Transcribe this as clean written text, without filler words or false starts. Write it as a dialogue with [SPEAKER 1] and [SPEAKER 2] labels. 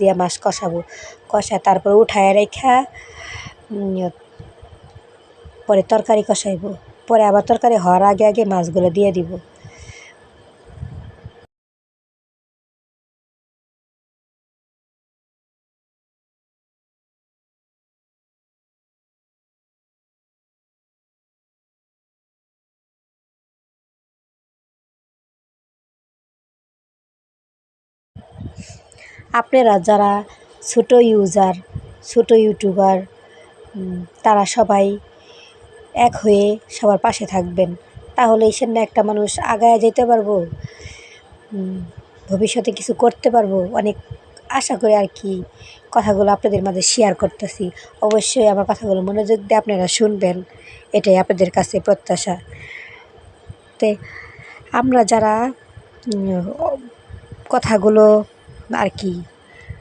[SPEAKER 1] দিয়ে মাছ কষাবো, কষায় তারপর উঠায় রেখা পরে তরকারি কষাইব, পরে আবার তরকারি হওয়ার আগে আগে মাছগুলো দিয়ে দিব। আপনারা যারা ছোটো ইউজার, ছোটো ইউটিউবার, তারা সবাই এক হয়ে সবার পাশে থাকবেন, তাহলেই সামনে একটা মানুষ আগায় যেতে পারবো, ভবিষ্যতে কিছু করতে পারবো। অনেক আশা করে আর কি কথাগুলো আপনাদের মাঝে শেয়ার করতেছি। অবশ্যই আমার কথাগুলো মনোযোগ দিয়ে আপনারা শুনবেন, এটাই আপনাদের কাছে প্রত্যাশা। তে আমরা যারা কথাগুলো আর কি